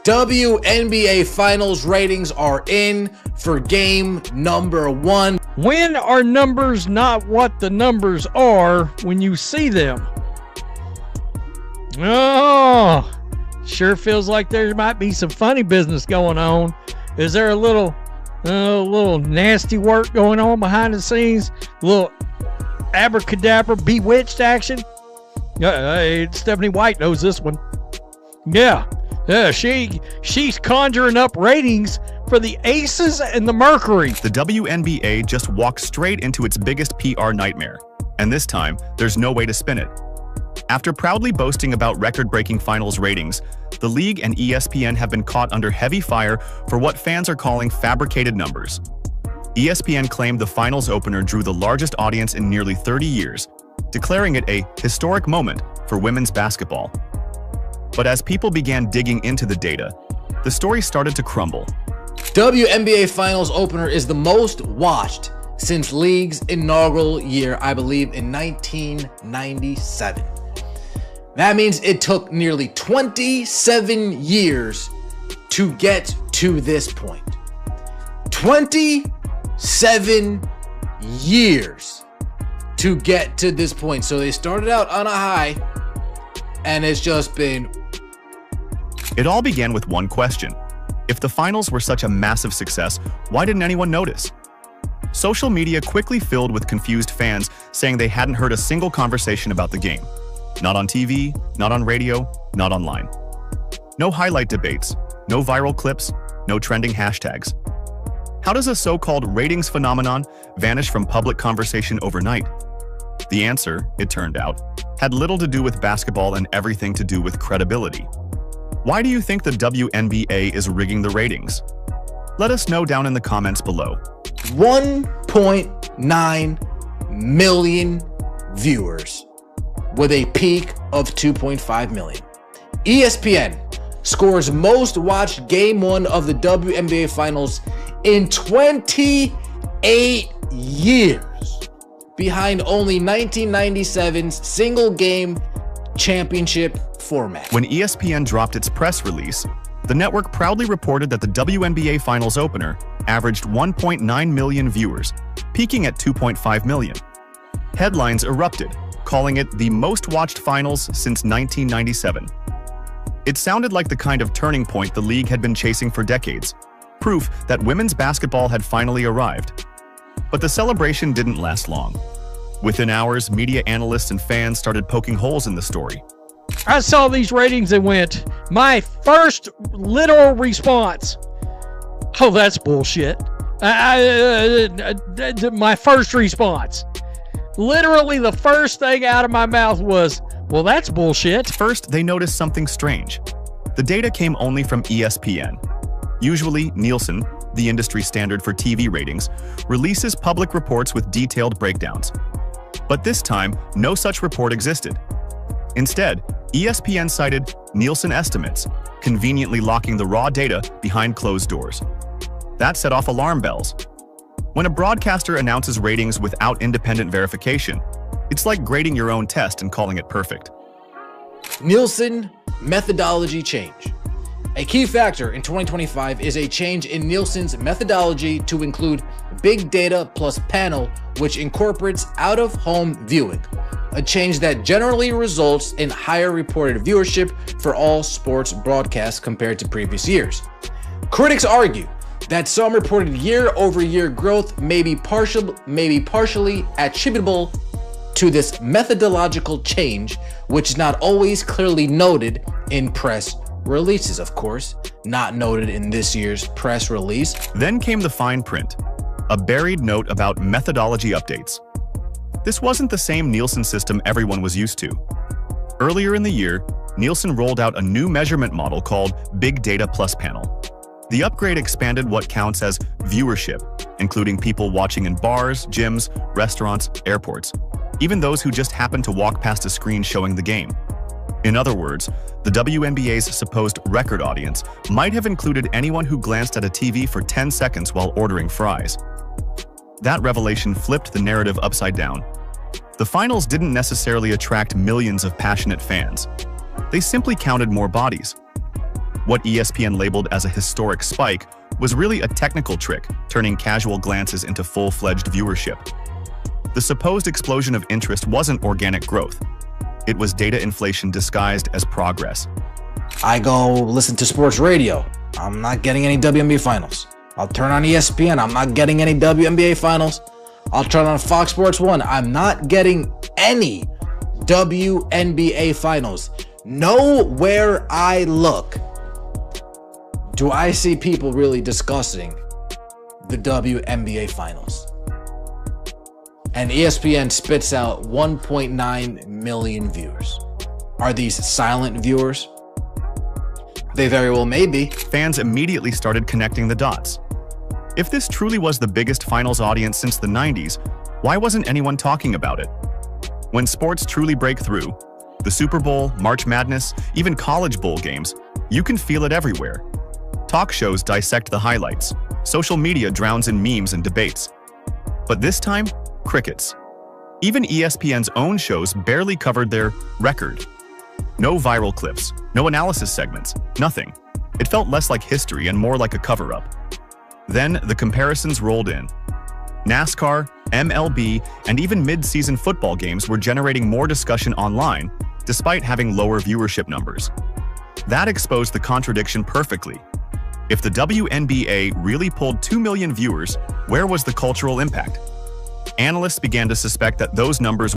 WNBA Finals ratings are in for game number 1. When are numbers not what the numbers are when you see them? Oh, sure feels like there might be some funny business going on. Is there a little nasty work going on behind the scenes? A little abracadabra, bewitched action? Stephanie White knows this one. Yeah, she's conjuring up ratings for the Aces and the Mercury. The WNBA just walked straight into its biggest PR nightmare, and this time, there's no way to spin it. After proudly boasting about record-breaking finals ratings, the league and ESPN have been caught under heavy fire for what fans are calling fabricated numbers. ESPN claimed the finals opener drew the largest audience in nearly 30 years, declaring it a historic moment for women's basketball. But as people began digging into the data, the story started to crumble. WNBA Finals opener is the most watched since league's inaugural year, I believe, in 1997. That means it took nearly 27 years to get to this point. 27 years to get to this point. So they started out on a high, and it's just been... It all began with one question. If the finals were such a massive success, why didn't anyone notice? Social media quickly filled with confused fans saying they hadn't heard a single conversation about the game. Not on TV, not on radio, not online. No highlight debates, no viral clips, no trending hashtags. How does a so-called ratings phenomenon vanish from public conversation overnight? The answer, it turned out, had little to do with basketball and everything to do with credibility. Why do you think the WNBA is rigging the ratings? Let us know down in the comments below. 1.9 million viewers with a peak of 2.5 million. ESPN scores most watched game 1 of the WNBA Finals in 28 years, behind only 1997's single game championship format. When ESPN dropped its press release, the network proudly reported that the WNBA Finals opener averaged 1.9 million viewers, peaking at 2.5 million. Headlines erupted, calling it the most watched finals since 1997. It sounded like the kind of turning point the league had been chasing for decades, proof that women's basketball had finally arrived. But the celebration didn't last long. Within hours, media analysts and fans started poking holes in the story. I saw these ratings and went, my first literal response, oh, that's bullshit. My first response. Literally the first thing out of my mouth was, well, that's bullshit. First, they noticed something strange. The data came only from ESPN. Usually, Nielsen, the industry standard for TV ratings, releases public reports with detailed breakdowns. But this time, no such report existed. Instead, ESPN cited Nielsen estimates, conveniently locking the raw data behind closed doors. That set off alarm bells. When a broadcaster announces ratings without independent verification, it's like grading your own test and calling it perfect. Nielsen methodology change. A key factor in 2025 is a change in Nielsen's methodology to include big data plus panel, which incorporates out-of-home viewing, a change that generally results in higher reported viewership for all sports broadcasts compared to previous years. Critics argue that some reported year-over-year growth may be partially attributable to this methodological change, which is not always clearly noted in press releases. Of course, not noted in this year's press release. Then came the fine print, a buried note about methodology updates. This wasn't the same Nielsen system everyone was used to. Earlier in the year, Nielsen rolled out a new measurement model called Big Data Plus Panel. The upgrade expanded what counts as viewership, including people watching in bars, gyms, restaurants, airports, even those who just happen to walk past a screen showing the game. In other words, the WNBA's supposed record audience might have included anyone who glanced at a TV for 10 seconds while ordering fries. That revelation flipped the narrative upside down. The finals didn't necessarily attract millions of passionate fans. They simply counted more bodies. What ESPN labeled as a historic spike was really a technical trick, turning casual glances into full-fledged viewership. The supposed explosion of interest wasn't organic growth. It was data inflation disguised as progress. I go listen to sports radio. I'm not getting any WNBA finals. I'll turn on ESPN. I'm not getting any WNBA finals. I'll turn on Fox Sports 1. I'm not getting any WNBA finals. Nowhere I look do I see people really discussing the WNBA finals. And ESPN spits out 1.9 million viewers. Are these silent viewers? They very well may be. Fans immediately started connecting the dots. If this truly was the biggest finals audience since the 90s, why wasn't anyone talking about it? When sports truly break through, the Super Bowl, March Madness, even college bowl games, you can feel it everywhere. Talk shows dissect the highlights. Social media drowns in memes and debates. But this time, crickets. Even ESPN's own shows barely covered their record. No viral clips, no analysis segments, nothing. It felt less like history and more like a cover-up. Then the comparisons rolled in. NASCAR, MLB, and even mid-season football games were generating more discussion online, despite having lower viewership numbers. That exposed the contradiction perfectly. If the WNBA really pulled 2 million viewers, where was the cultural impact? Analysts began to suspect that those numbers